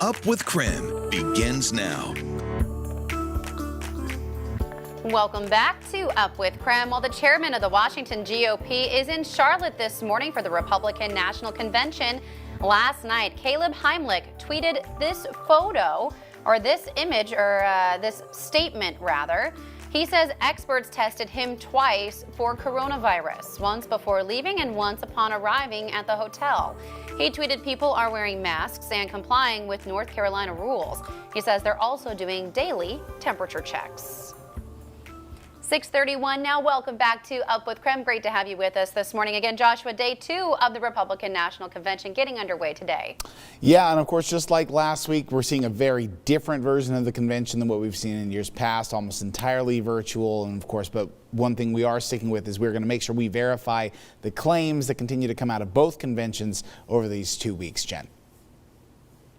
Up with KREM begins now. Welcome back to Up with KREM. Well, the chairman of the Washington GOP is in Charlotte this morning for the Republican National Convention. Last night, Caleb Heimlich tweeted this photo, or this image, or this statement rather. He says experts tested him twice for coronavirus, once before leaving and once upon arriving at the hotel. He tweeted people are wearing masks and complying with North Carolina rules. He says they're also doing daily temperature checks. 6:31 now. Welcome back to Up with KREM. Great to have you with us this morning. Again, Joshua, day 2 of the Republican National Convention getting underway today. Yeah, and of course, just like last week, we're seeing a very different version of the convention than what we've seen in years past, almost entirely virtual. And of course, but one thing we are sticking with is we're going to make sure we verify the claims that continue to come out of both conventions over these 2 weeks, Jen.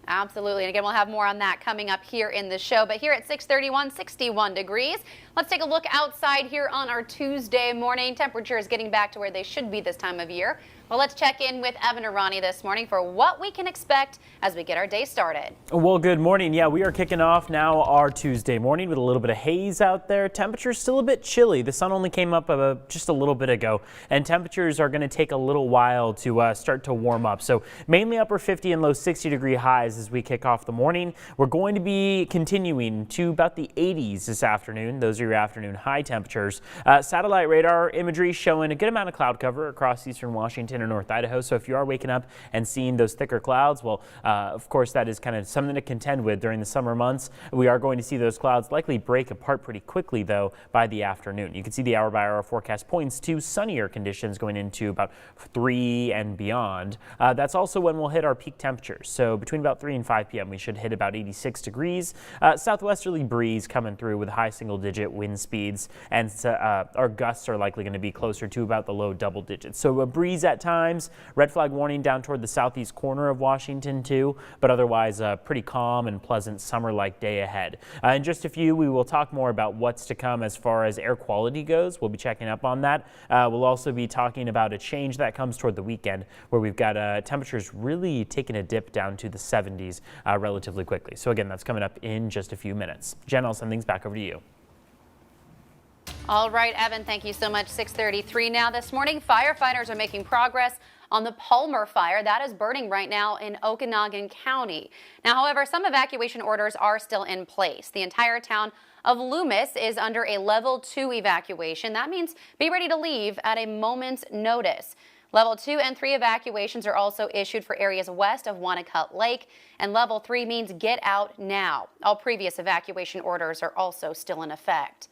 Absolutely. And again, we'll have more on that coming up here in the show. But here at 6:31, 61 degrees. Let's take a look outside here on our Tuesday morning. Temperatures getting back to where they should be this time of year. Well, let's check in with Evan Irani this morning for what we can expect as we get our day started. Well, good morning. Yeah, we are kicking off now our Tuesday morning with a little bit of haze out there. Temperatures still a bit chilly. The sun only came up just a little bit ago, and temperatures are going to take a little while to start to warm up. So mainly upper 50 and low 60 degree highs as we kick off the morning. We're going to be continuing to about the 80s this afternoon. Those are your afternoon high temperatures. Satellite radar imagery showing a good amount of cloud cover across eastern Washington or North Idaho. So if you are waking up and seeing those thicker clouds, well, of course, that is kind of something to contend with during the summer months. We are going to see those clouds likely break apart pretty quickly, though, by the afternoon. You can see the hour-by-hour forecast points to sunnier conditions going into about 3 and beyond. That's also when we'll hit our peak temperatures. So between about 3 and 5 p.m., we should hit about 86 degrees. Southwesterly breeze coming through with high single-digit wind speeds, and our gusts are likely going to be closer to about the low double digits. So a breeze at times, red flag warning down toward the southeast corner of Washington too, but otherwise a pretty calm and pleasant summer-like day ahead. In just a few, we will talk more about what's to come as far as air quality goes. We'll be checking up on that. We'll also be talking about a change that comes toward the weekend where we've got temperatures really taking a dip down to the 70s relatively quickly. So again, that's coming up in just a few minutes. Jen, I'll send things back over to you. All right, Evan, thank you so much. 6:33 now. This morning, firefighters are making progress on the Palmer fire that is burning right now in Okanogan County. Now, however, some evacuation orders are still in place. The entire town of Loomis is under a level 2 evacuation. That means be ready to leave at a moment's notice. Level 2 and 3 evacuations are also issued for areas west of Wanacott Lake, and level 3 means get out now. All previous evacuation orders are also still in effect.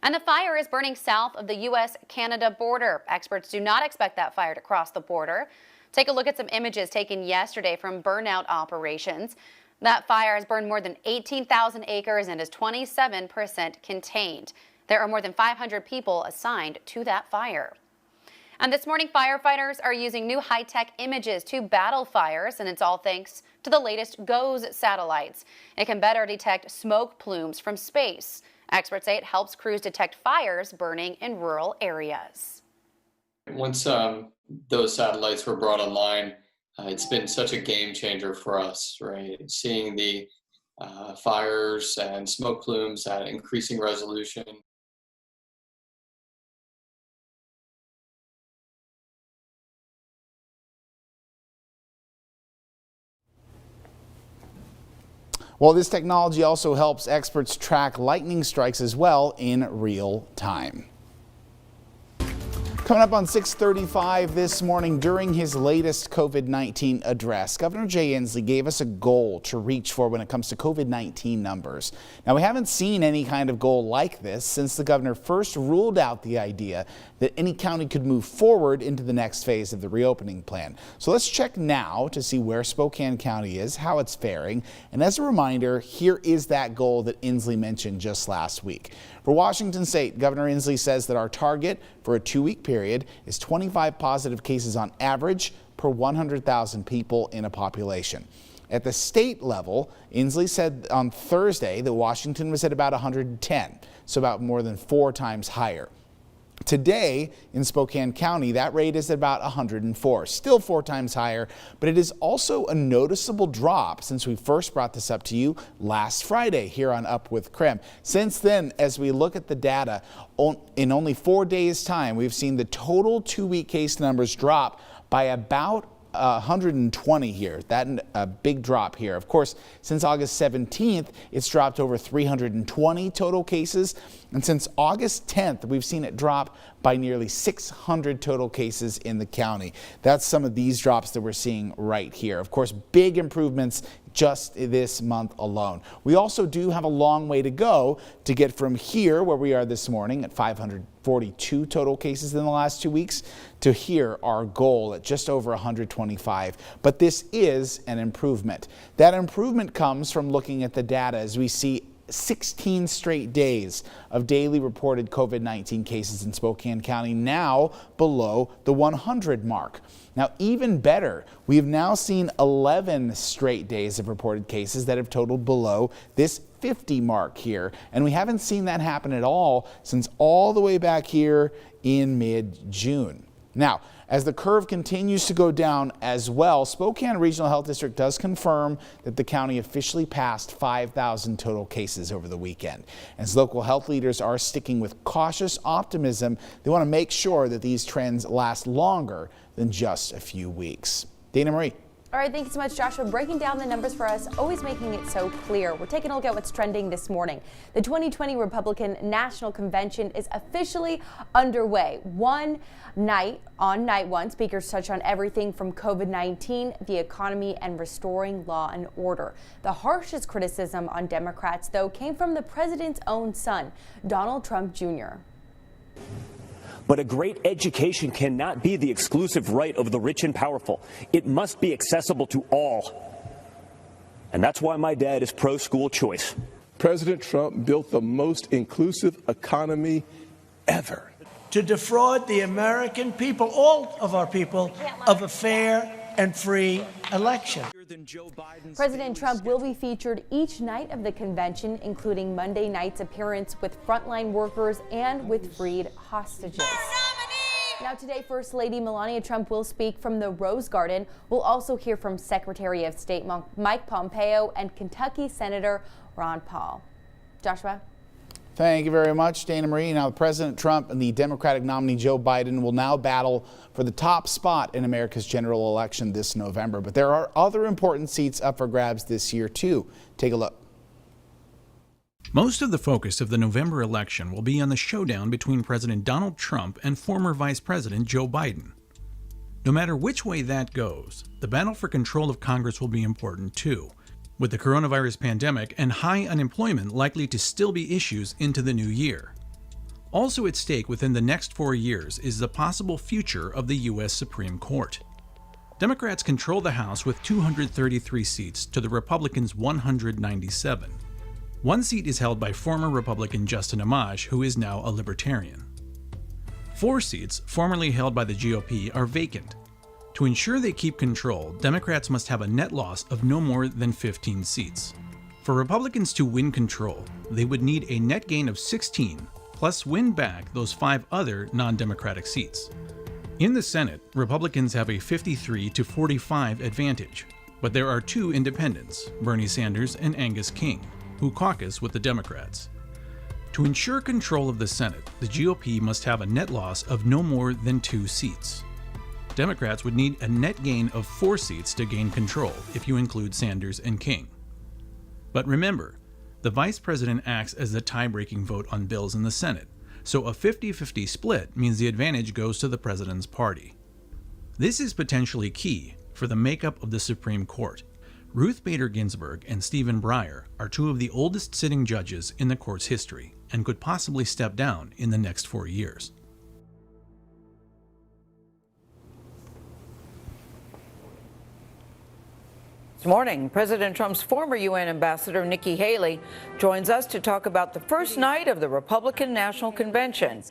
And the fire is burning south of the U.S.-Canada border. Experts do not expect that fire to cross the border. Take a look at some images taken yesterday from burnout operations. That fire has burned more than 18,000 acres and is 27% contained. There are more than 500 people assigned to that fire. And this morning, firefighters are using new high-tech images to battle fires, and it's all thanks to the latest GOES satellites. It can better detect smoke plumes from space. Experts say it helps crews detect fires burning in rural areas. Once those satellites were brought online, it's been such a game changer for us, right? Seeing the fires and smoke plumes at increasing resolution. Well, this technology also helps experts track lightning strikes as well in real time. Coming up on 6:35 this morning, during his latest COVID-19 address, Governor Jay Inslee gave us a goal to reach for when it comes to COVID-19 numbers. Now, we haven't seen any kind of goal like this since the governor first ruled out the idea that any county could move forward into the next phase of the reopening plan. So let's check now to see where Spokane County is, how it's faring. And as a reminder, here is that goal that Inslee mentioned just last week. For Washington State, Governor Inslee says that our target for a 2-week period is 25 positive cases on average per 100,000 people in a population. At the state level, Inslee said on Thursday that Washington was at about 110, so about more than 4 times higher. Today in Spokane County, that rate is about 104, still 4 times higher, but it is also a noticeable drop since we first brought this up to you last Friday here on Up with KREM. Since then, as we look at the data, in only 4 days' time, we've seen the total 2-week case numbers drop by about 120 here. That a big drop here. Of course, since August 17th, it's dropped over 320 total cases. And since August 10th, we've seen it drop by nearly 600 total cases in the county. That's some of these drops that we're seeing right here. Of course, big improvements just this month alone. We also do have a long way to go to get from here, where we are this morning at 542 total cases in the last 2 weeks, to here, our goal at just over 125. But this is an improvement. That improvement comes from looking at the data as we see 16 straight days of daily reported COVID-19 cases in Spokane County, now below the 100 mark. Now, even better, we have now seen 11 straight days of reported cases that have totaled below this 50 mark here. And we haven't seen that happen at all since all the way back here in mid-June. Now, as the curve continues to go down as well, Spokane Regional Health District does confirm that the county officially passed 5,000 total cases over the weekend. As local health leaders are sticking with cautious optimism, they want to make sure that these trends last longer than just a few weeks. Dana Marie. All right, thank you so much, Joshua. Breaking down the numbers for us, always making it so clear. We're taking a look at what's trending this morning. The 2020 Republican National Convention is officially underway. One night, on night one, speakers touch on everything from COVID-19, the economy, and restoring law and order. The harshest criticism on Democrats, though, came from the president's own son, Donald Trump Jr. But a great education cannot be the exclusive right of the rich and powerful. It must be accessible to all. And that's why my dad is pro-school choice. President Trump built the most inclusive economy ever. To defraud the American people, all of our people, of a fair and free election. President Trump will be featured each night of the convention, including Monday night's appearance with frontline workers and with freed hostages. Now today, First Lady Melania Trump will speak from the Rose Garden. We'll also hear from Secretary of State Mike Pompeo and Kentucky Senator Ron Paul. Joshua? Thank you very much, Dana Marie. Now, President Trump and the Democratic nominee Joe Biden will now battle for the top spot in America's general election this November. But there are other important seats up for grabs this year, too. Take a look. Most of the focus of the November election will be on the showdown between President Donald Trump and former Vice President Joe Biden. No matter which way that goes, the battle for control of Congress will be important, too, with the coronavirus pandemic and high unemployment likely to still be issues into the new year. Also at stake within the next 4 years is the possible future of the U.S. Supreme Court. Democrats control the House with 233 seats to the Republicans' 197. One seat is held by former Republican Justin Amash, who is now a Libertarian. 4 seats, formerly held by the GOP, are vacant. To ensure they keep control, Democrats must have a net loss of no more than 15 seats. For Republicans to win control, they would need a net gain of 16, plus win back those 5 other non-Democratic seats. In the Senate, Republicans have a 53 to 45 advantage, but there are 2 independents, Bernie Sanders and Angus King, who caucus with the Democrats. To ensure control of the Senate, the GOP must have a net loss of no more than 2 seats. Democrats would need a net gain of 4 seats to gain control if you include Sanders and King. But remember, the vice president acts as the tie-breaking vote on bills in the Senate, so a 50-50 split means the advantage goes to the president's party. This is potentially key for the makeup of the Supreme Court. Ruth Bader Ginsburg and Stephen Breyer are 2 of the oldest sitting judges in the court's history and could possibly step down in the next 4 years. This morning, President Trump's former UN ambassador, Nikki Haley, joins us to talk about the first night of the Republican National Convention.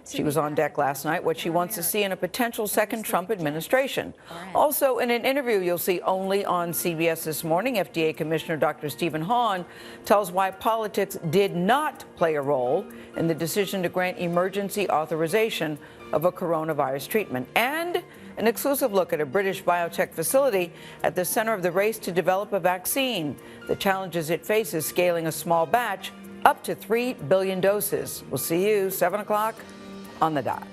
She was on deck last night, what she wants to see in a potential second Trump administration. Also, in an interview you'll see only on CBS this morning, FDA Commissioner Dr. Stephen Hahn tells why politics did not play a role in the decision to grant emergency authorization of a coronavirus treatment. And an exclusive look at a British biotech facility at the center of the race to develop a vaccine. The challenges it faces scaling a small batch up to 3 billion doses. We'll see you 7 o'clock on the dot.